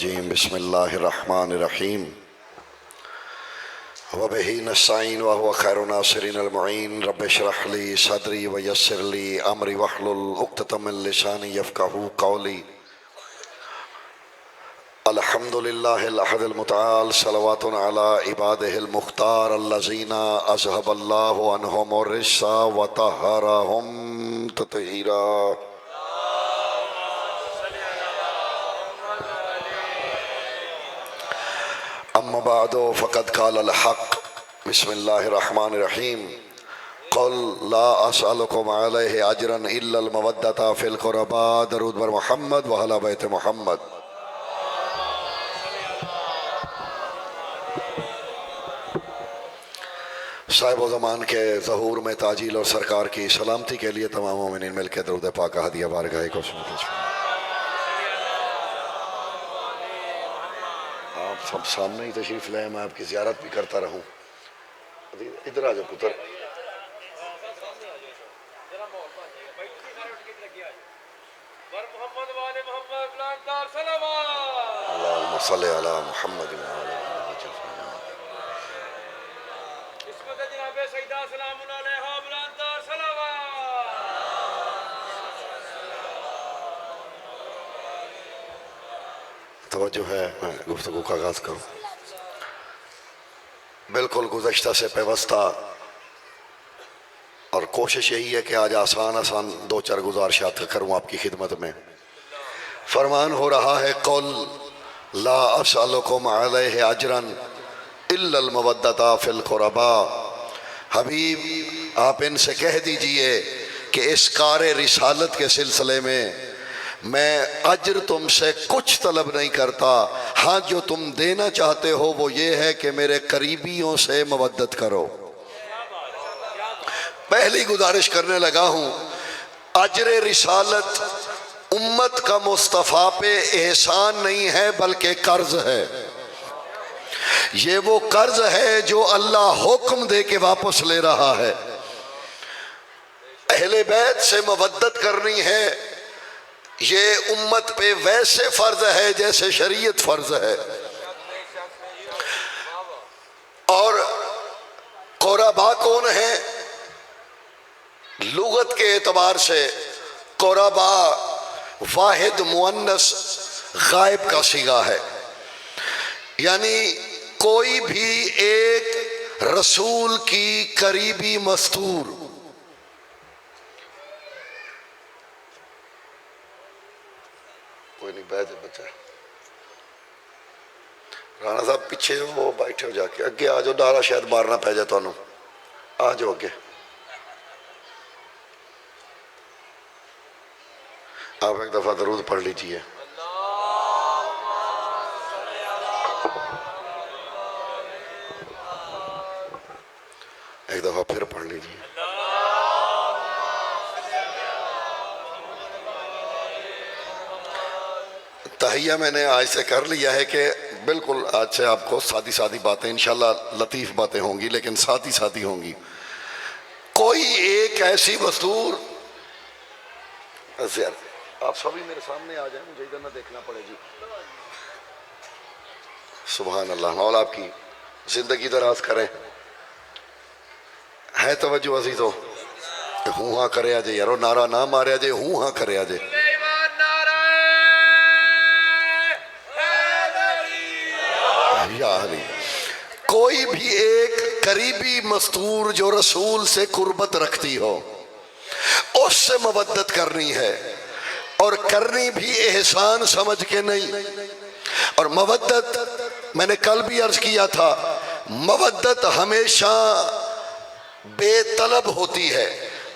الرجیم بسم اللہ الرحمن الرحیم وبہ نستعین وہو خیر الناصرین المعین رب اشرح لی صدری ویسر لی امری واحلل عقدۃ من لسانی یفقہوا قولی الحمدللہ الاحد المتعال صلوات علی عبادہ المختار الذین اذھب اللہ عنہم الرجس وطہرہم تطہیرا اما بعد فقد قال الحق بسم اللہ الرحمن الرحیم قل لا اسألکم علیہ اجرا الا المودۃ فی القربى درود بر محمد و اہل بیت محمد۔ صاحب و زمان کے ظہور میں تاجیل اور سرکار کی سلامتی کے لیے تمام مومنین مل کے درود پاک ہدیہ بارگاہ کو سنت۔ آپ سب سامنے ہی تشریف لائیں، میں آپ کی زیارت بھی کرتا رہوں۔ ادھر آ جاؤ پتر۔ اللہم صلی علی محمد و علی توجہ ہے، میں گفتگو کا آغاز کروں۔ بالکل گزشتہ سے پیوستہ اور کوشش یہی ہے کہ آج آسان دو چار گزارشات کروں آپ کی خدمت میں۔ فرمان ہو رہا ہے قل لا اسألکم علیہ اجرا الا المودۃ فی القربى۔ حبیب آپ ان سے کہہ دیجئے کہ اس کار رسالت کے سلسلے میں اجر تم سے کچھ طلب نہیں کرتا، ہاں جو تم دینا چاہتے ہو وہ یہ ہے کہ میرے قریبیوں سے مودت کرو۔ پہلی گزارش کرنے لگا ہوں، اجر رسالت امت کا مصطفیٰ پہ احسان نہیں ہے بلکہ قرض ہے۔ یہ وہ قرض ہے جو اللہ حکم دے کے واپس لے رہا ہے۔ اہل بیت سے مودت کرنی ہے، یہ امت پہ ویسے فرض ہے جیسے شریعت فرض ہے۔ اور قربا کون ہے؟ لغت کے اعتبار سے قربا واحد مؤنث غائب کا صیغہ ہے، یعنی کوئی بھی ایک رسول کی قریبی مستور۔ کوئی نہیں بیٹھ بچہ رانا صاحب پیچھے وہ بیٹھے ہو، جا کے اگے آ جاؤ، ڈارا شاید باہر نہ پہ جائے تو آ جاؤ اگے۔ آپ ایک دفعہ درود پڑھ لیجئے۔ ایک دفعہ پھر پڑھ لیجئے۔ تحیہ میں نے آج سے کر لیا ہے کہ بالکل آج سے آپ کو سادی باتیں، انشاءاللہ لطیف باتیں ہوں گی لیکن سادی ہوں گی۔ کوئی ایک ایسی مستور، آپ سبھی میرے سامنے آ جائیں، مجھے ادھر نہ دیکھنا پڑے جی۔ سبحان اللہ، مولا آپ کی زندگی دراز کریں۔ ہے توجہ عزیزو، ہوں ہاں کرے آجے یارو، نعرہ نہ مارے آجے، ہوں ہاں کرے آجے۔ کوئی بھی ایک قریبی مستور جو رسول سے قربت رکھتی ہو، اس سے مودت کرنی ہے، اور کرنی بھی احسان سمجھ کے نہیں۔ اور مودت میں نے کل بھی عرض کیا تھا، مودت ہمیشہ بے طلب ہوتی ہے۔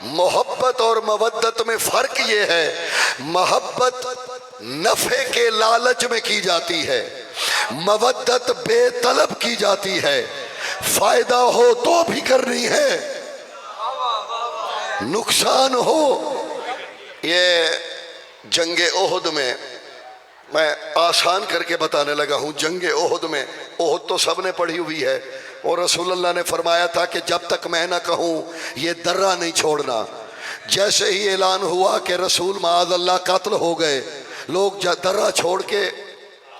محبت اور مودت میں فرق یہ ہے، محبت نفع کے لالچ میں کی جاتی ہے، مودت بے طلب کی جاتی ہے، فائدہ ہو تو بھی کرنی ہے، نقصان ہو۔ یہ جنگ احد میں آسان کر کے بتانے لگا ہوں۔ جنگ احد میں، احد تو سب نے پڑھی ہوئی ہے، اور رسول اللہ نے فرمایا تھا کہ جب تک میں نہ کہوں یہ درہ نہیں چھوڑنا۔ جیسے ہی اعلان ہوا کہ رسول معاذ اللہ قتل ہو گئے، لوگ درہ چھوڑ کے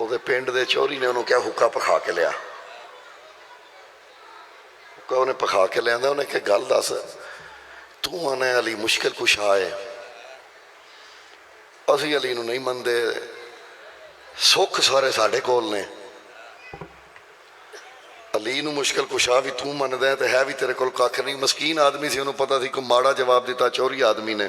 ਉਹਦੇ ਪਿੰਡ ਦੇ ਚੋਰੀ ਨੇ ਉਹਨੂੰ ਕਿਹਾ ਹੁੱਕਾ ਪਖਾ ਕੇ ਲਿਆ। ਹੁੱਕਾ ਉਹਨੇ ਪਖਾ ਕੇ ਲਿਆਂਦਾ, ਉਹਨੇ ਕਿਹਾ ਗੱਲ ਦੱਸ, ਤੂੰ ਆਨੇ ਅਲੀ ਮੁਸ਼ਕਿਲ ਕੁਸ਼ਾ ਹੈ, ਅਸੀਂ ਅਲੀ ਨੂੰ ਨਹੀਂ ਮੰਨਦੇ, ਸੁੱਖ ਸਾਰੇ ਸਾਡੇ ਕੋਲ ਨੇ। ਅਲੀ ਨੂੰ ਮੁਸ਼ਕਿਲ ਕੁਸ਼ਾ ਵੀ ਤੂੰ ਮੰਨਦਾ ਤੇ ਹੈ ਵੀ ਤੇਰੇ ਕੋਲ ਕੱਖ ਨਹੀਂ। ਮਸਕੀਨ ਆਦਮੀ ਸੀ, ਉਹਨੂੰ ਪਤਾ ਸੀ ਕੋਈ ਮਾੜਾ ਜਵਾਬ ਦਿੱਤਾ ਚੋਰੀ ਆਦਮੀ ਨੇ।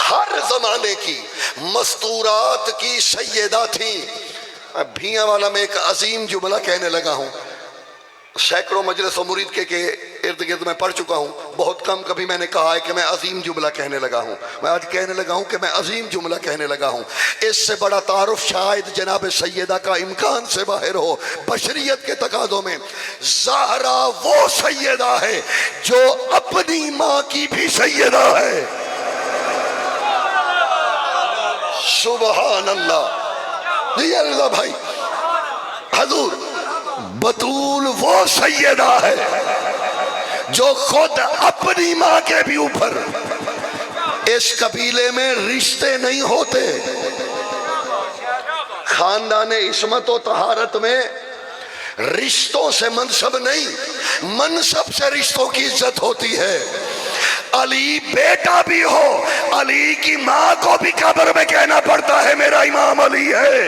ہر زمانے کی مستورات کی سیدہ تھیں. بھیاں والا میں ایک عظیم جملہ کہنے لگا ہوں، سینکڑوں مجلس و مرید کے ارد گرد میں پڑھ چکا ہوں، بہت کم کبھی میں نے کہا ہے کہ میں عظیم جملہ کہنے لگا ہوں. میں آج کہنے لگا ہوں کہ میں عظیم جملہ کہنے لگا ہوں. اس سے بڑا تعارف شاید جناب سیدہ کا امکان سے باہر ہو. بشریت کے تقاضوں میں زہرا وہ سیدہ ہے جو اپنی ماں کی بھی سیدہ ہے. سبحان اللہ. جی اللہ بھائی، حضور بطول وہ سیدہ ہے جو خود اپنی ماں کے بھی اوپر. اس قبیلے میں رشتے نہیں ہوتے، خاندان عصمت و طہارت میں رشتوں سے منصب نہیں، منصب سے رشتوں کی عزت ہوتی ہے. علی بیٹا بھی ہو، علی کی ماں کو بھی قبر میں کہنا پڑتا ہے میرا امام علی ہے.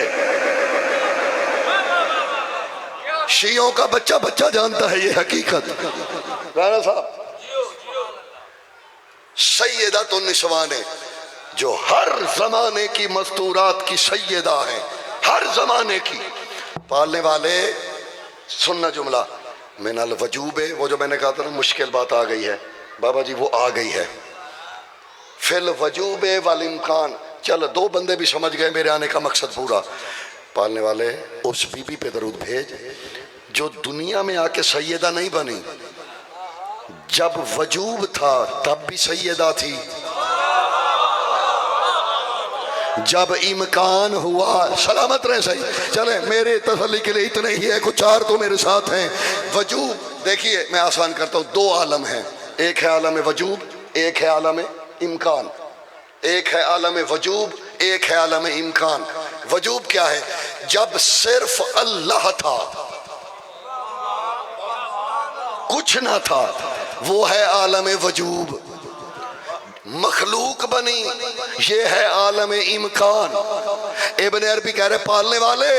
شیعوں کا بچہ بچہ جانتا ہے یہ حقیقت. رانا صاحب، سیدہ النسوان جو ہر زمانے کی مستورات کی سیدہ ہیں، ہر زمانے کی. پالنے والے سننا جملہ من الوجوب، وہ جو میں نے کہا تھا نا مشکل بات آ گئی ہے بابا جی، وہ آ گئی ہے. فی الوجوب والامکان. چل دو بندے بھی سمجھ گئے میرے آنے کا مقصد پورا. پالنے والے اس بی بی پہ درود بھیج جو دنیا میں آ کے سیدہ نہیں بنی، جب وجوب تھا تب بھی سیدہ تھی، جب امکان ہوا. سلامت رہے صحیح. چلیں میرے تسلی کے لیے اتنے ہی ہے، کچھ چار تو میرے ساتھ ہیں. وجوب دیکھیے میں آسان کرتا ہوں، دو عالم ہیں، ایک ہے عالم وجوب، ایک ہے عالم امکان. ایک ہے عالم وجوب، ایک ہے عالم امکان. وجوب کیا ہے؟ جب صرف اللہ تھا، کچھ نہ تھا، وہ ہے عالم وجوب. مخلوق بنی، یہ ہے عالم امکان. ابن عربی کہہ رہے پالنے والے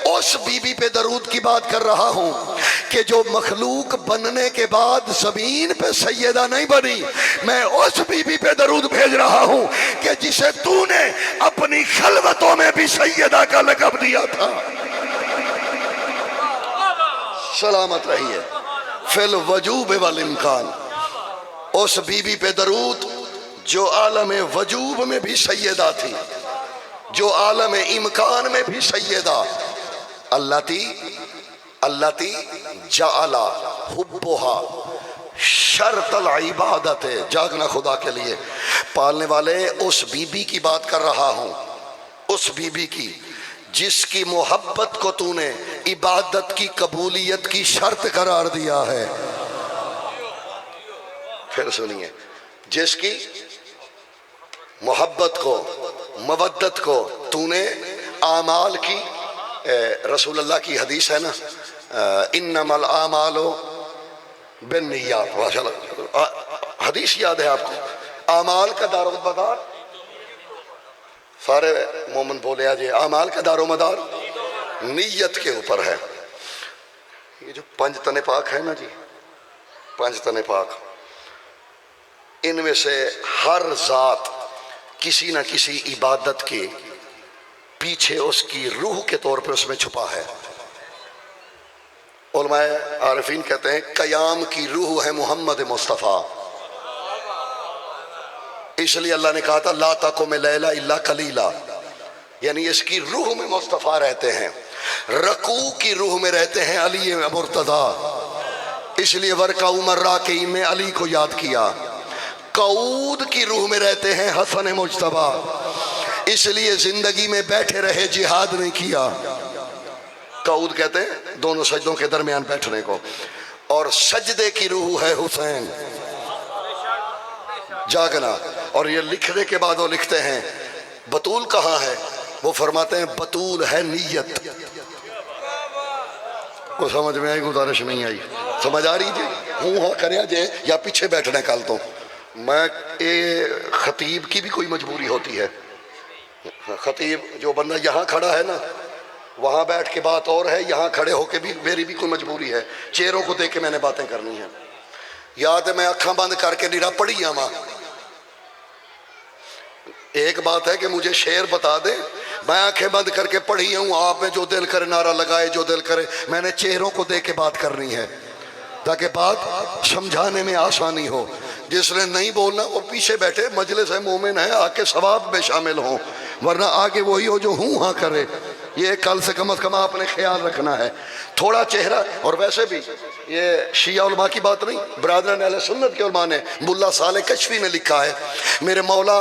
اس بی بی پہ درود کی بات کر رہا ہوں کہ جو مخلوق بننے کے بعد زمین پہ سیدہ نہیں بنی. میں اس بی بی پہ درود بھیج رہا ہوں کہ جسے تو نے اپنی خلوتوں میں بھی سیدہ کا لقب دیا تھا. سلامت رہیے. فی الوجوب والامکان. اس بی بی پہ درود جو عالم وجوب میں بھی سیدہ تھی، جو عالم امکان میں بھی سیدہ. اللاتی جعل حبھا شرط العبادت. جاگنا خدا کے لیے. پالنے والے اس بی بی کی بات کر رہا ہوں، اس بی بی کی جس کی محبت کو تو نے عبادت کی قبولیت کی شرط قرار دیا ہے. پھر سنیے، جس کی محبت کو، مودت کو تو نے اعمال کی، رسول اللہ کی حدیث ہے نا انما الاعمال بالنیات. ماشاءاللہ حدیث یاد ہے آپ کو. اعمال کا دار و مدار، سارے مومن بولے آج اعمال کا دار و مدار نیت کے اوپر ہے. یہ جو پنج تن پاک ہے نا جی، پنج تن پاک، ان میں سے ہر ذات کسی نہ کسی عبادت کے پیچھے اس کی روح کے طور پہ اس میں چھپا ہے. علماء عارفین کہتے ہیں قیام کی روح ہے محمد مصطفیٰ. اس لیے اللہ نے کہا تھا لا تقم اللیل الا قلیلا، یعنی اس کی روح میں مصطفیٰ رہتے ہیں. رکوع کی روح میں رہتے ہیں علی مرتضیٰ، اس لیے ورکعوا مع الراکعین میں علی کو یاد کیا. قعود کی روح میں رہتے ہیں حسن مجتبیٰ، اس لیے زندگی میں بیٹھے رہے جہاد نہیں کیا. قعود کہتے ہیں دونوں سجدوں کے درمیان بیٹھنے کو. اور سجدے کی روح ہے حسین، جاگنا. اور یہ لکھنے کے بعد وہ لکھتے ہیں بطول کہاں ہے؟ وہ فرماتے ہیں بطول ہے نیت. وہ سمجھ میں آئی گزارش نہیں آئی؟ سمجھ آ رہی جی؟ ہوں ہاں کریا جے یا پیچھے بیٹھنے کل تو میں خطیب کی بھی کوئی مجبوری ہوتی ہے. خطیب جو بندہ یہاں کھڑا ہے نا، وہاں بیٹھ کے بات اور ہے، یہاں کھڑے ہو کے بھی میری بھی کوئی مجبوری ہے. چہروں کو دیکھ کے میں نے باتیں کرنی ہیں. یاد ہے میں اکھاں بند کر کے نیرا پڑھی آواں، ایک بات ہے کہ مجھے شعر بتا دیں، میں آنکھیں بند کر کے پڑھی ہوں، آپ نے جو دل کرے نعرہ لگائے، جو دل کرے، میں نے چہروں کو دیکھ کے بات کرنی ہے تاکہ بات سمجھانے میں آسانی ہو۔ جس نے نہیں بولنا وہ پیچھے بیٹھے، مجلس ہے، مومن ہے، آ کے ثواب میں شامل ہوں، ورنہ آگے وہی ہو جو ہوں ہاں کرے۔ یہ کل سے کم از کم آپ نے خیال رکھنا ہے۔ تھوڑا چہرہ، اور ویسے بھی یہ شیعہ علماء کی بات نہیں، برادران اہل سنت کے علماء نے، ملا صالح کشفی نے لکھا ہے، میرے مولا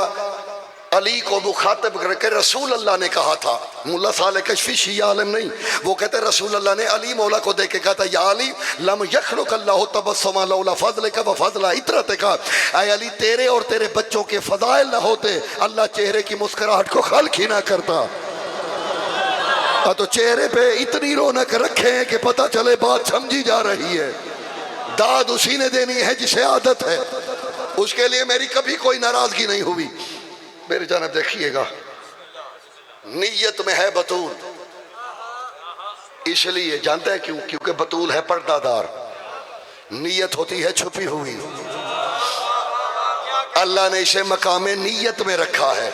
علی کو مخاطب کر کے رسول اللہ نے کہا تھا، ملا صالح کشفی شیعہ عالم نہیں، وہ کہتے ہیں رسول اللہ نے علی مولا کو دیکھ کے کہا تھا، یا علی لم یخلق اللہ تبسما لولا فضلک و فضل عطرتک، اے علی تیرے اور تیرے بچوں کے فضائل نہ ہوتے اللہ چہرے کی مسکراہٹ کو خلق ہی نہ کرتا۔ تو چہرے پہ اتنی رونق رکھے ہیں کہ پتہ چلے بات سمجھی جا رہی ہے۔ داد اسی نے دینی ہے جسے عادت ہے، اس کے لیے میری کبھی کوئی ناراضگی نہیں ہوئی۔ میری جانب دیکھیے گا، نیت میں ہے بطول، اس لیے جانتے ہیں کیوں؟ کیونکہ بطول ہے پردہ دار، نیت ہوتی ہے چھپی ہوئی، اللہ نے اسے مقام نیت میں رکھا ہے۔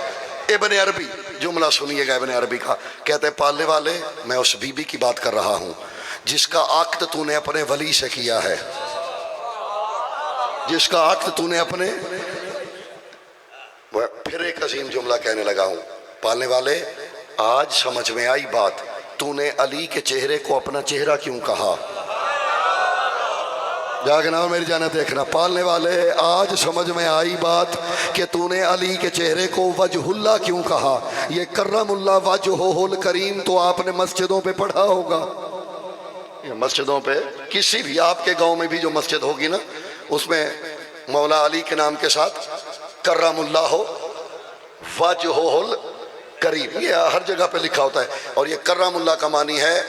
ابن عربی، جملہ سنیے گا ابن عربی کا، کہتے ہیں پالنے والے میں اس بی بی کی بات کر رہا ہوں جس کا عقد تو نے اپنے ولی سے کیا ہے، جس کا عقد تو نے اپنے، پھر ایک عظیم جملہ کہنے لگا ہوں، پالنے والے آج سمجھ میں آئی بات، تو نے علی کے چہرے کو اپنا چہرہ کیوں کہا؟ جاگنا اور میری جانب دیکھنا، پالنے والے آج سمجھ میں آئی بات کہ تو نے علی کے چہرے کو وجہ اللہ کیوں کہا؟ یہ کرم اللہ وجہہ الکریم تو آپ نے مسجدوں پہ پڑھا ہوگا، یہ مسجدوں پہ کسی بھی آپ کے گاؤں میں بھی جو مسجد ہوگی نا، اس میں مولا علی کے نام کے ساتھ کرم اللہ وجہہ الکریم، یہ ہر جگہ پہ لکھا ہوتا ہے، اور یہ کرم اللہ کا معنی ہے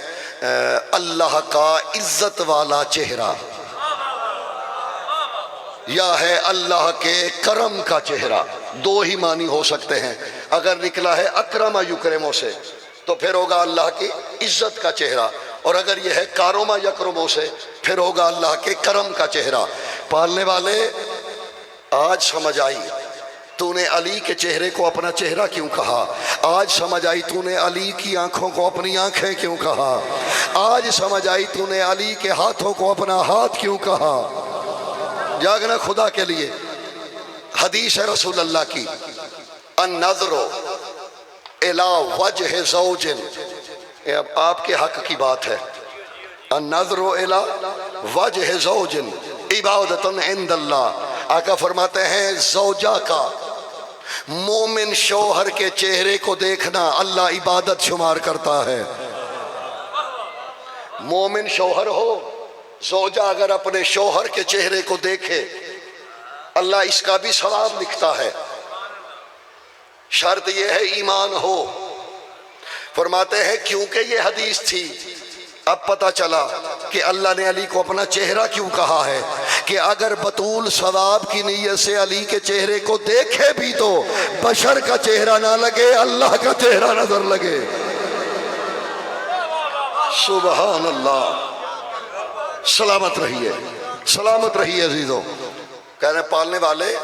اللہ کا عزت والا چہرہ، یا ہے اللہ کے کرم کا چہرہ، دو ہی معنی ہو سکتے ہیں۔ اگر نکلا ہے اکرم یکرمو سے تو پھر ہوگا اللہ کی عزت کا چہرہ، اور اگر یہ ہے کارما یکرمو سے پھر ہوگا اللہ کے کرم کا چہرہ۔ پالنے والے آج سمجھ آئی تو نے علی کے چہرے کو اپنا چہرہ کیوں کہا، آج سمجھ آئی تو نے علی کی آنکھوں کو اپنی آنکھیں کیوں کہا، آج سمجھ آئی تو نے علی کے ہاتھوں کو اپنا ہاتھ کیوں کہا۔ جاگنا خدا کے لیے، حدیث ہے رسول اللہ کی، النظر الی وجہ زوج، یہ اب آپ کے حق کی بات ہے، النظر الی وجہ زوج عبادۃ عند اللہ، آقا فرماتے ہیں زوجہ کا، مومن شوہر کے چہرے کو دیکھنا اللہ عبادت شمار کرتا ہے۔ مومن شوہر ہو، زوجہ اگر اپنے شوہر کے چہرے کو دیکھے اللہ اس کا بھی ثواب لکھتا ہے، شرط یہ ہے ایمان ہو۔ فرماتے ہیں کیونکہ یہ حدیث تھی، اب پتہ چلا کہ اللہ نے علی کو اپنا چہرہ کیوں کہا ہے، کہ اگر بطول ثواب کی نیت سے علی کے چہرے کو دیکھے بھی تو بشر کا چہرہ نہ لگے، اللہ کا چہرہ نظر لگے۔ سبحان اللہ، سلامت رہیے، سلامت رہیے عزیزوں۔ کہنے پالنے والے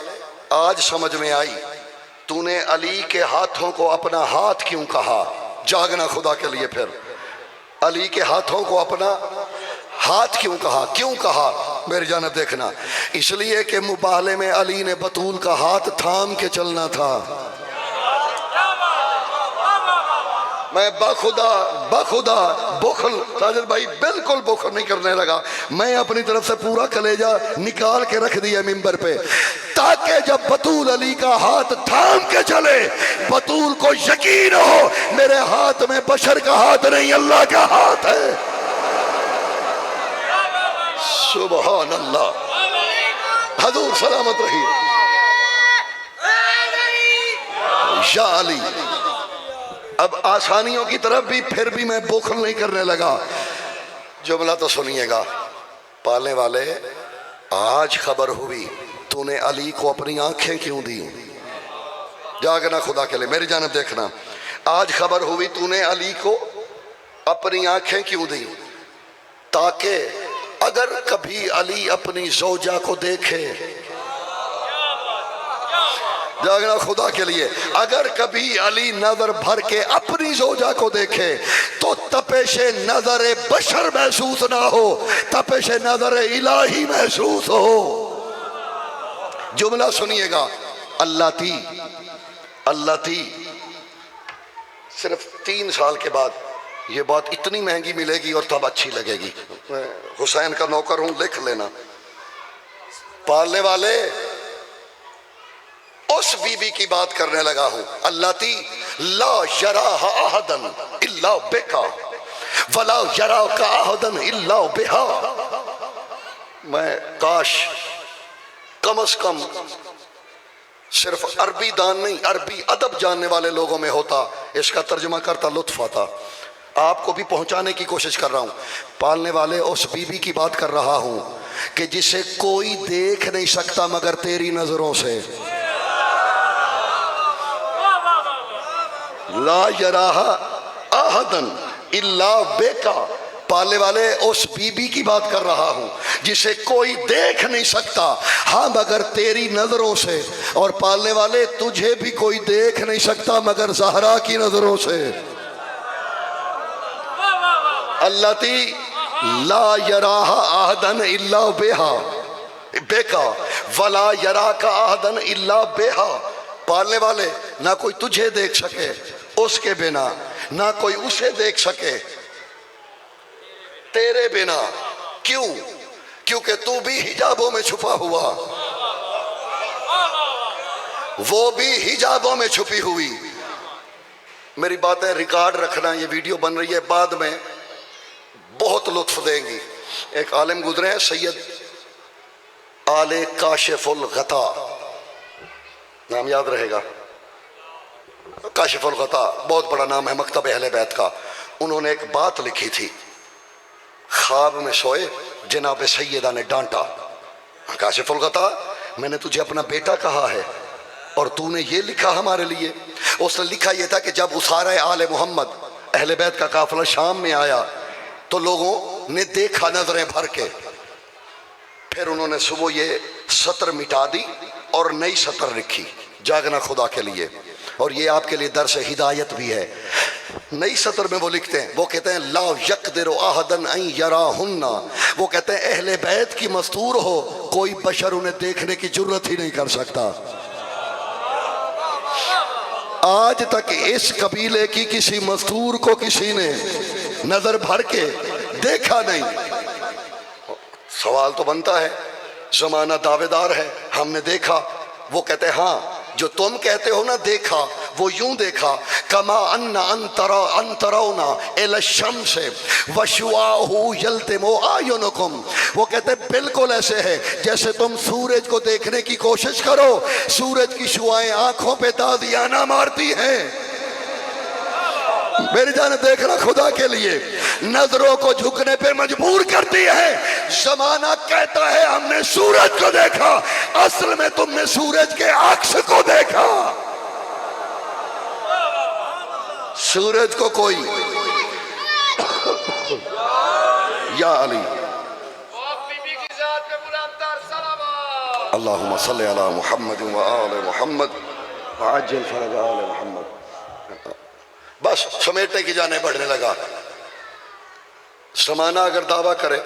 آج سمجھ میں آئی تو نے علی کے ہاتھوں کو اپنا ہاتھ کیوں کہا۔ جاگنا خدا کے لیے، پھر علی کے ہاتھوں کو اپنا ہاتھ کیوں کہا؟ کیوں کہا میری جانب دیکھنا، اس لیے کہ مبالے میں علی نے بطول کا ہاتھ تھام کے چلنا تھا۔ میں بخدا بخل ساجد بھائی بالکل بخل نہیں کرنے لگا، میں اپنی طرف سے پورا کلیجہ نکال کے رکھ دیا ممبر پہ، تاکہ جب بطول علی کا ہاتھ تھام کے چلے بطول کو یقین ہو میرے ہاتھ میں بشر کا ہاتھ نہیں اللہ کا ہاتھ ہے۔ سبحان اللہ، حضور سلامت رہیے۔ یا علی، اب آسانیوں کی طرف بھی پھر بھی میں بخل نہیں کرنے لگا۔ جملہ تو سنیے گا، پالنے والے آج خبر ہوئی تو نے علی کو اپنی آنکھیں کیوں دی۔ جاگنا خدا کے لیے، میری جانب دیکھنا، آج خبر ہوئی تو نے علی کو اپنی آنکھیں کیوں دی، تاکہ اگر کبھی علی اپنی زوجہ کو دیکھے جاگنا خدا کے لیے. اگر کبھی علی نظر بھر کے اپنی زوجہ کو دیکھے تو تپش نظر بشر محسوس نہ ہو, تپش نظر الہی محسوس ہو. جملہ سنیے گا, اللہ تی صرف 3 سال کے بعد یہ بات اتنی مہنگی ملے گی اور تب اچھی لگے گی. میں حسین کا نوکر ہوں, لکھ لینا. پالنے والے اس بی بی کی بات کرنے لگا ہوں, اللہ تی لا یراہ احدن الا بکا ولا یراک احدن الا بہا. میں کاش کم از کم صرف عربی دان نہیں, عربی ادب جاننے والے لوگوں میں ہوتا, اس کا ترجمہ کرتا, لطف آتا. آپ کو بھی پہنچانے کی کوشش کر رہا ہوں. پالنے والے اس بی بی کی بات کر رہا ہوں کہ جسے کوئی دیکھ نہیں سکتا مگر تیری نظروں سے. لا یراہ احدن الا بکا. پالنے والے اس بی بی کی بات کر رہا ہوں جسے کوئی دیکھ نہیں سکتا ہاں مگر تیری نظروں سے. اور پالنے والے تجھے بھی کوئی دیکھ نہیں سکتا مگر زہرا کی نظروں سے. اللہ تی لا یراہ احدن الا بکا ولا یراک احدن الا بہا. پالنے والے نہ کوئی تجھے دیکھ سکے اس کے بنا, نہ کوئی اسے دیکھ سکے تیرے بنا. کیوں؟ کیونکہ تو بھی حجابوں میں چھپا ہوا, وہ بھی حجابوں میں چھپی ہوئی. میری باتیں ریکارڈ رکھنا, یہ ویڈیو بن رہی ہے, بعد میں بہت لطف دیں گی. ایک عالم گزرے ہیں سید آل کاشف الغطا, نام یاد رہے گا, کاشف الغطا بہت بڑا نام ہے مکتب اہل بیت کا. انہوں نے ایک بات لکھی تھی, خواب میں سوئے, جناب سیدہ نے ڈانٹا, کاشف الغطا میں نے تجھے اپنا بیٹا کہا ہے اور تو نے یہ لکھا ہمارے لیے. اس نے لکھا یہ تھا کہ جب اسارہ آل محمد اہل بیت کا قافلہ شام میں آیا تو لوگوں نے دیکھا نظریں بھر کے, پھر انہوں نے صبح یہ سطر مٹا دی اور نئی سطر لکھی, جاگنا خدا کے لیے. اور یہ آپ کے لیے درس ہدایت بھی ہے. نئی سطر میں وہ لکھتے ہیں, وہ کہتے ہیں لا یقدر احد ان یراہن, وہ کہتے ہیں اہل بیت کی مستور ہو, کوئی بشر انہیں دیکھنے کی جرت ہی نہیں کر سکتا. آج تک اس قبیلے کی کسی مستور کو کسی نے نظر بھر کے دیکھا نہیں. سوال تو بنتا ہے, زمانہ دعوے دار ہے, ہم نے دیکھا. وہ کہتے ہیں ہاں جو تم کہتے ہو نا دیکھا, وہ یوں دیکھا کما ان ترونا الی الشمس وشعاعہ یلتم اعینکم. وہ کہتے ہیں بالکل ایسے ہے جیسے تم سورج کو دیکھنے کی کوشش کرو, سورج کی شعاعیں آنکھوں پہ تازیانہ مارتی ہیں. میری جان دیکھنا خدا کے لیے, نظروں کو جھکنے پہ مجبور کرتی ہے. زمانہ کہتا ہے ہم نے سورج کو دیکھا, اصل میں تم نے سورج کے عکس کو دیکھا. سورج کو کوئی یا علی اللہم صلی علی محمد و آل محمد وعجل فرج آل محمد. بس سمیٹنے کی جانے بڑھنے لگا. زمانہ اگر دعویٰ کرے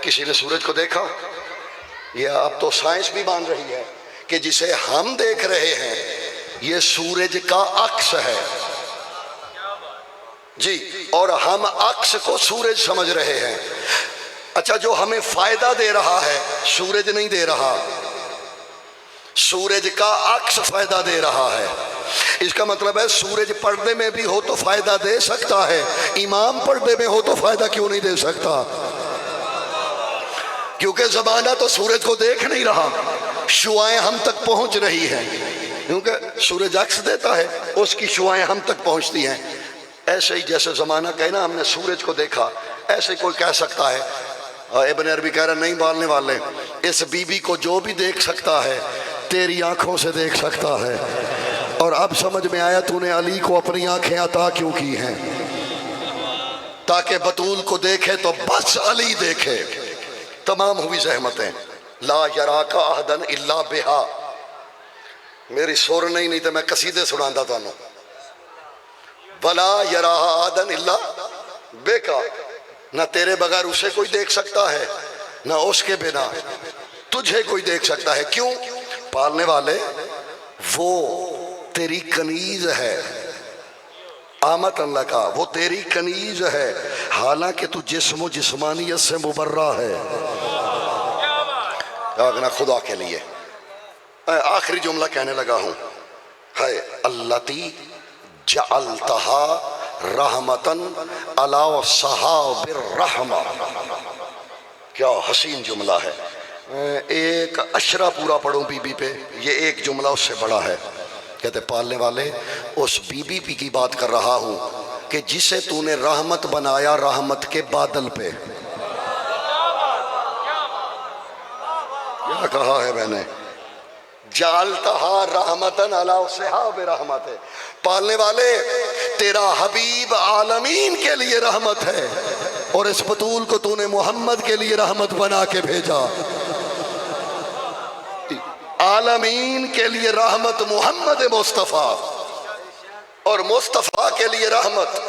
کسی نے سورج کو دیکھا, یہ اب تو سائنس بھی مان رہی ہے کہ جسے ہم دیکھ رہے ہیں یہ سورج کا عکس ہے جی, اور ہم عکس کو سورج سمجھ رہے ہیں. اچھا, جو ہمیں فائدہ دے رہا ہے سورج نہیں دے رہا, سورج کا عکس فائدہ دے رہا ہے. اس کا مطلب ہے سورج پردے میں بھی ہو تو فائدہ دے سکتا ہے, امام پردے میں ہو تو فائدہ کیوں نہیں دے سکتا؟ کیونکہ زمانہ تو سورج کو دیکھ نہیں رہا, شعاعیں ہم تک پہنچ رہی ہیں, کیونکہ سورج عکس دیتا ہے, اس کی شعاعیں ہم تک پہنچتی ہیں. ایسے ہی جیسے زمانہ کہنا ہم نے سورج کو دیکھا, ایسے کوئی کہہ سکتا ہے. ابن عربی کہہ رہا نہیں بالنے والے, اس بی بی کو جو بھی دیکھ سکتا ہے تیری آنکھوں سے دیکھ سکتا ہے. اور اب سمجھ میں آیا تو نے علی کو اپنی آنکھیں عطا کیوں کی ہیں, تاکہ بطول کو دیکھے تو بس علی دیکھے. تمام ہوئی زحمتیں. لا یراک احدن الا بہا, میری سور نہیں تو میں قصیدے سناندا تانوں. ولا یراہا آدن الا بیکا، نہ تیرے بغیر اسے کوئی دیکھ سکتا ہے نہ اس کے بنا تجھے کوئی دیکھ سکتا ہے. کیوں؟ پالنے والے وہ تیری کنیز ہے، آمد اللہ کا وہ تیری کنیز ہے، حالانکہ تو جسم و جسمانیت سے مبرہ ہے. اگنا خدا کے لیے آخری جملہ کہنے لگا ہوں، ہے اللتی جعلتہا رحمتن علی صحاب الرحمہ. کیا حسین جملہ ہے. ایک اشرہ پورا پڑھوں بی بی پہ، یہ ایک جملہ اس سے بڑا ہے. کہتے پالنے والے اس بی بی پی کی بات کر رہا ہوں کہ جسے تو نے رحمت بنایا رحمت کے بادل پہ. کیا کہا ہے میں نے؟ جعلتہا رحمتن علی صحاب رحمت. پالنے والے تیرا حبیب عالمین کے لیے رحمت ہے، اور اس بطول کو تو نے محمد کے لیے رحمت بنا کے بھیجا. عالمین کے لیے رحمت محمد مصطفیٰ، اور مصطفیٰ کے لیے رحمت.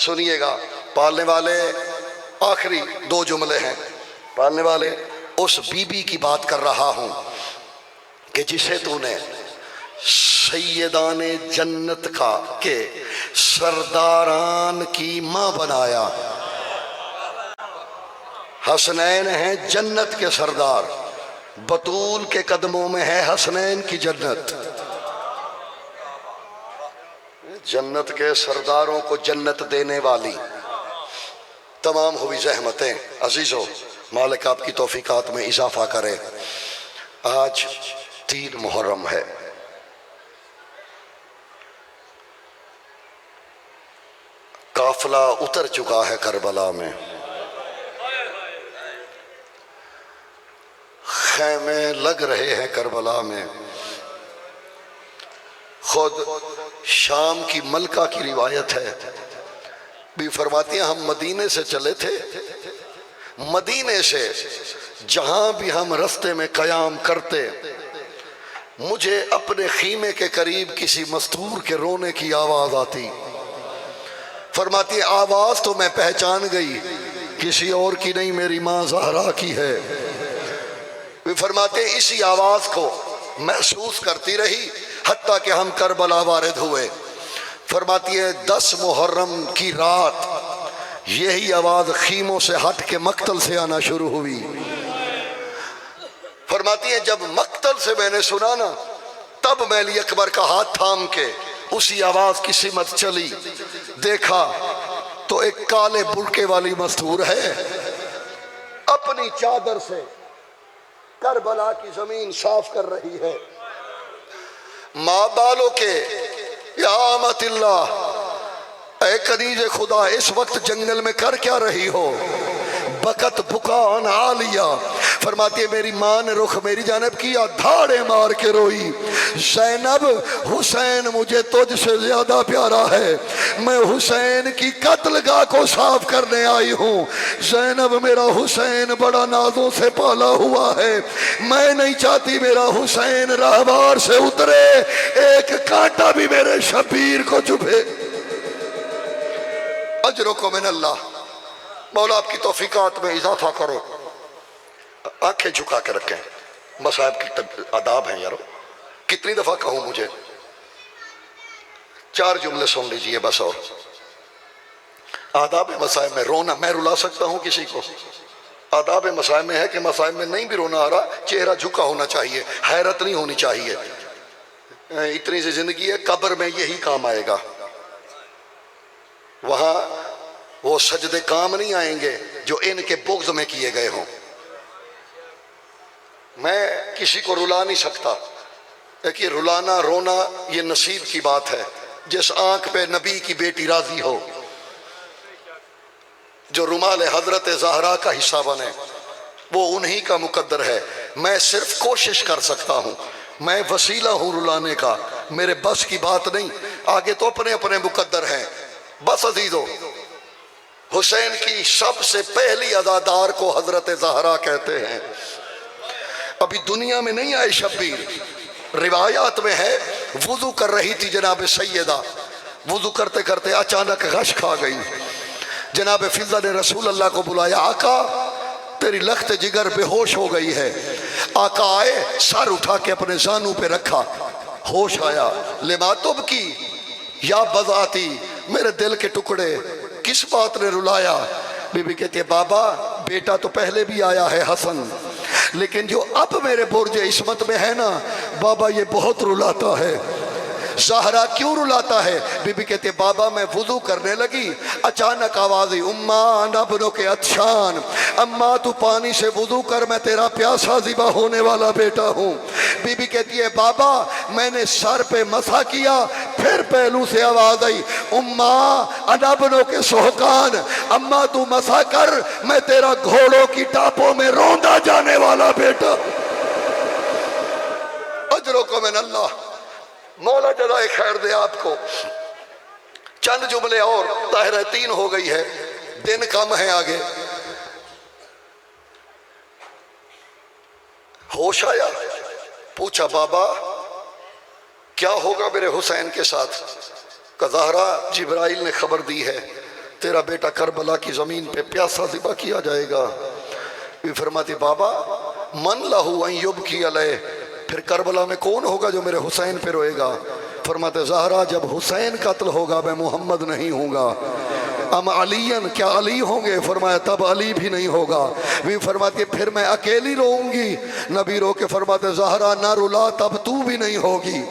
سنیے گا پالنے والے، آخری دو جملے ہیں. پالنے والے اس بی بی کی بات کر رہا ہوں کہ جسے تو نے سیدان جنت کا کے سرداران کی ماں بنایا. حسنین ہیں جنت کے سردار، بطول کے قدموں میں ہے حسنین کی جنت. جنت کے سرداروں کو جنت دینے والی تمام ہوئی زحمتیں. عزیزو مالک آپ کی توفیقات میں اضافہ کرے. آج 3 محرم ہے. قافلہ اتر چکا ہے کربلا میں، خیمے لگ رہے ہیں کربلا میں. خود شام کی ملکہ کی روایت ہے، بھی فرماتی ہیں ہم مدینے سے چلے تھے، مدینے سے جہاں بھی ہم رستے میں قیام کرتے مجھے اپنے خیمے کے قریب کسی مستور کے رونے کی آواز آتی. فرماتی ہے آواز تو میں پہچان گئی، کسی اور کی نہیں، میری ماں زہرا کی ہے. فرماتے اسی آواز کو محسوس کرتی رہی حتیٰ کہ ہم کربلا وارد ہوئے. فرماتی ہے 10 محرم کی رات یہی آواز خیموں سے ہٹ کے مقتل سے آنا شروع ہوئی. فرماتی ہے جب مقتل سے میں نے سنا نا، تب میں علی اکبر کا ہاتھ تھام کے اسی آواز کی سمت چلی. دیکھا تو ایک کالے برقعے والی مستور ہے، اپنی چادر سے کربلا کی زمین صاف کر رہی ہے. ماں بالو کے یا آمت اللہ، اے کنیز خدا اس وقت جنگل میں کر کیا رہی ہو؟ بکت بکان عالیہ. فرماتی ہے میری ماں نے رخ میری جانب کیا، دھاڑے مار کے روئی. زینب حسین مجھے تجھ سے زیادہ پیارا ہے، میں حسین کی قتل گاہ کو صاف کرنے آئی ہوں. زینب میرا حسین بڑا نازوں سے پالا ہوا ہے، میں نہیں چاہتی میرا حسین راہوار سے اترے، ایک کانٹا بھی میرے شبیر کو چبھے. اجرکم من اللہ. مولا آپ کی توفیقات میں اضافہ کرو. آنکھیں جھکا کے رکھیں، مصائب کی آداب ہیں یارو. کتنی دفعہ کہوں مجھے؟ 4 جملے سن لیجئے بس. اور آداب مصائب میں رونا، میں رلا سکتا ہوں کسی کو؟ آداب مصائب میں ہے کہ مصائب میں نہیں بھی رونا آ رہا، چہرہ جھکا ہونا چاہیے، حیرت نہیں ہونی چاہیے. اتنی سی زندگی ہے، قبر میں یہی کام آئے گا. وہاں وہ سجدے کام نہیں آئیں گے جو ان کے بغض میں کیے گئے ہوں. میں کسی کو رلا نہیں سکتا کہ رلانا رونا یہ نصیب کی بات ہے. جس آنکھ پہ نبی کی بیٹی راضی ہو، جو رومال حضرت زہرا کا حصہ بنے، وہ انہی کا مقدر ہے. میں صرف کوشش کر سکتا ہوں، میں وسیلہ ہوں رلانے کا، میرے بس کی بات نہیں. آگے تو اپنے اپنے مقدر ہیں. بس عزیزو، حسین کی سب سے پہلی عزادار کو حضرت زہرا کہتے ہیں. ابھی دنیا میں نہیں آئے شبیر، روایات میں ہے وضو کر رہی تھی جناب سیدہ، وضو کرتے کرتے اچانک غش کھا گئی۔ جناب فضہ نے رسول اللہ کو بلایا، آقا تیری لخت جگر بے ہوش ہو گئی ہے۔ آقا آئے، سر اٹھا کے اپنے زانوں پہ رکھا، ہوش آیا۔ لما تبکی یا بذاتی، میرے دل کے ٹکڑے کس بات نے رلایا؟ بی بی کہتی ہے بابا بیٹا تو پہلے بھی آیا ہے حسن، لیکن جو اب میرے برج عصمت میں ہے نا بابا یہ بہت رلاتا ہے۔ زہرا کیوں رلاتا ہے؟ بی بی کہتے بابا میں وضو کرنے لگی، اچانک آوازی اماں نبنو کے اتشان، اماں تو پانی سے وضو کر، میں تیرا پیاسا ذبح ہونے والا بیٹا ہوں۔ بی بی کہتی ہے بابا میں نے سر پہ مسح کیا، پھر پہلو سے آواز آئی اماں انبنو کے سہکان، اماں تو مسح کر، میں تیرا گھوڑوں کی ٹاپوں میں روندا جانے والا بیٹا۔ اجرکم من اللہ، مولا جزائے خیر دے آپ کو۔ چند جملے اور، طاہرہ 3 ہو گئی ہے، دن کم ہے آگے۔ ہوش آیا، پوچھا بابا کیا ہوگا میرے حسین کے ساتھ؟ کہ زہرا جبرائیل نے خبر دی ہے تیرا بیٹا کربلا کی زمین پہ پیاسا ذبح کیا جائے گا۔ یہ فرماتی بابا من لہو ان یبکی علیہ، پھر کربلا میں کون ہوگا جو میرے حسین پہ روئے گا؟ فرماتے زہرا جب حسین قتل ہوگا میں محمد نہیں ہوں گا۔ ام علین، کیا علی ہوں گے؟ فرمایا تب علی بھی نہیں ہوگا۔ بھی فرماتی پھر میں اکیلی روؤں گی۔ نبی رو کے فرماتے زہرا نہ رلا تب تو بھی نہیں ہوگی۔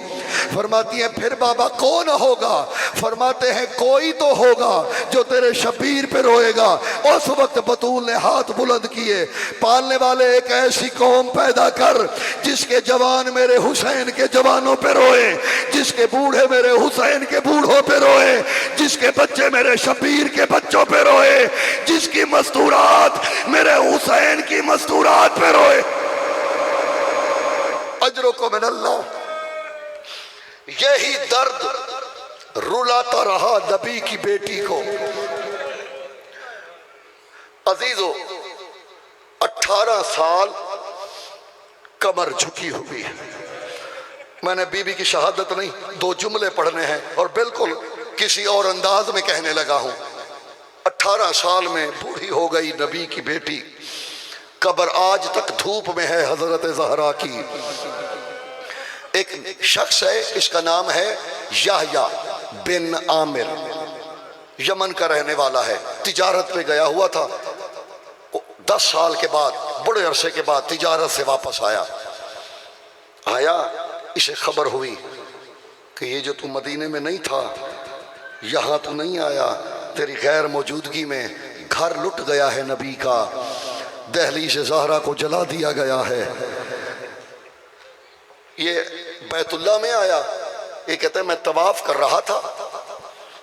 فرماتی ہیں پھر بابا کون ہوگا؟ فرماتے ہیں کوئی تو ہوگا جو تیرے شبیر پہ روئے گا۔ اس وقت بطول نے ہاتھ بلند کیے، پالنے والے ایک ایسی قوم پیدا کر جس کے جوان میرے حسین کے جوانوں پہ روئے، جس کے بوڑھے میرے حسین کے بوڑھوں پہ روئے، جس کے بچے میرے شبیر کے بچوں پہ روئے، جس کی مستورات میرے حسین کی مستورات پہ روئے۔ اجرکم من اللہ۔ یہی درد رلاتا رہا نبی کی بیٹی کو۔ عزیزو 18 سال کمر جھکی ہوئی ہے۔ میں نے بی بی کی شہادت نہیں، 2 جملے پڑھنے ہیں اور بالکل کسی اور انداز میں کہنے لگا ہوں۔ 18 سال میں بوڑھی ہو گئی نبی کی بیٹی، قبر آج تک دھوپ میں ہے حضرت زہرا کی۔ ایک شخص ہے، اس کا نام ہے یحییٰ بن عامر، یمن کا رہنے والا ہے، تجارت پہ گیا ہوا تھا۔ 10 سال کے بعد، بڑے عرصے کے بعد تجارت سے واپس آیا، اسے خبر ہوئی کہ یہ جو تو مدینے میں نہیں تھا، یہاں تو نہیں آیا، تیری غیر موجودگی میں گھر لٹ گیا ہے نبی کا، دہلیز زہرا کو جلا دیا گیا ہے۔ یہ بیت اللہ میں آیا، یہ کہتے ہیں میں طواف کر رہا تھا،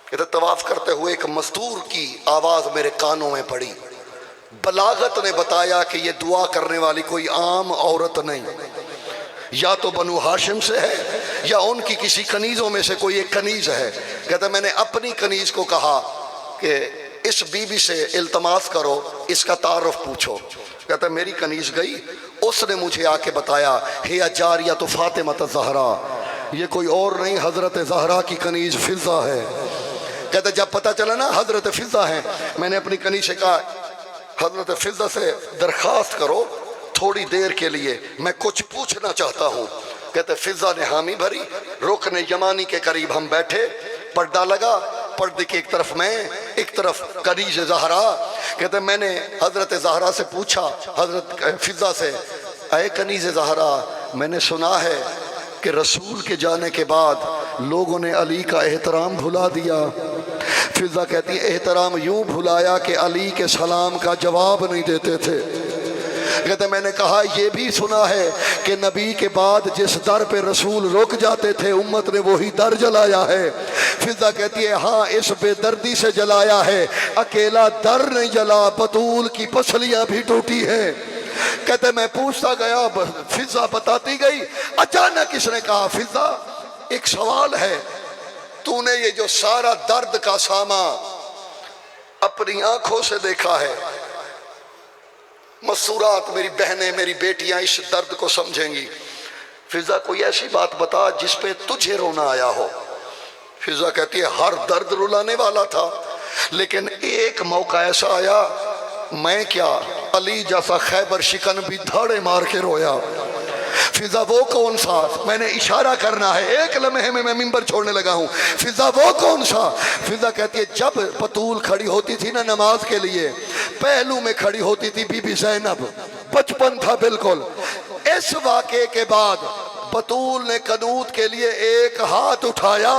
کہتے طواف کرتے ہوئے ایک مستور کی آواز میرے کانوں میں پڑی۔ بلاغت نے بتایا کہ یہ دعا کرنے والی کوئی عام عورت نہیں، یا تو بنو ہاشم سے ہے یا ان کی کسی کنیزوں میں سے کوئی ایک کنیز ہے۔ کہتے میں نے اپنی کنیز کو کہا کہ اس بی بی سے التماس کرو، اس کا تعارف پوچھو۔ کہتا میری کنیز گئی، اس نے مجھے آ کے بتایا ہے جاریہ تو فاطمہ الزہرا، یہ کوئی اور نہیں حضرت زہرا کی کنیز فضہ ہے۔ کہتا جب پتہ چلا نا حضرت فضہ ہے، میں نے اپنی کنیز سے کہا حضرت فضہ سے درخواست کرو تھوڑی دیر کے لیے، میں کچھ پوچھنا چاہتا ہوں۔ کہتے فضہ نے حامی بھری، رکن یمانی کے قریب ہم بیٹھے، پردہ لگا، پردے کی ایک طرف میں، ایک طرف کنیز زہرا۔ کہتے میں نے حضرت زہرا سے پوچھا، حضرت فضہ سے، اے کنیز زہرا میں نے سنا ہے کہ رسول کے جانے کے بعد لوگوں نے علی کا احترام بھلا دیا۔ فضہ کہتی ہے احترام یوں بھلایا کہ علی کے سلام کا جواب نہیں دیتے تھے۔ کہتے میں نے کہا یہ بھی سنا ہے کہ نبی کے بعد جس در پہ رسول رک جاتے تھے امت نے وہی در جلایا ہے۔ فضہ کہتی ہے ہاں اس بے دردی سے جلایا ہے، اکیلا در نہیں جلا، بطول کی پسلیاں بھی ٹوٹی ہیں۔ کہتے میں پوچھتا گیا، فضہ بتاتی گئی۔ اچانک اس نے کہا فضہ ایک سوال ہے، تو نے یہ جو سارا درد کا ساما اپنی آنکھوں سے دیکھا ہے، مسورات میری بہنیں میری بیٹیاں اس درد کو سمجھیں گی، فضا کوئی ایسی بات بتا جس پہ تجھے رونا آیا ہو۔ فضا کہتی ہے ہر درد رلانے والا تھا، لیکن ایک موقع ایسا آیا میں کیا علی جیسا خیبر شکن بھی دھاڑے مار کے رویا۔ فضا وہ کون سا، میں نے اشارہ کرنا ہے، ایک لمحے میں منبر چھوڑنے لگا ہوں۔ فضا وہ کون سا؟ فضا کہتی ہے جب بطول کھڑی ہوتی تھی نا نماز کے لیے، پہلو میں کھڑی ہوتی تھی بی بی زینب، بچپن تھا بالکل۔ اس واقعے کے بعد بطول نے قنوت کے لیے ایک ہاتھ اٹھایا،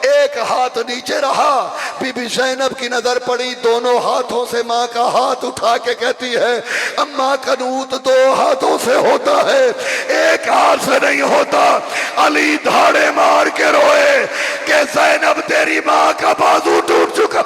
ایک ہاتھ نیچے رہا، بی بی زینب کی نظر پڑی، دونوں ہاتھوں سے ماں کا ہاتھ اٹھا کے کہتی ہے اماں قنوت دو ہاتھوں سے ہوتا ہے، ایک ہاتھ سے نہیں ہوتا۔ علی دھاڑے مار کے روئے کہ زینب تیری ماں کا بازو ٹوٹ چکا۔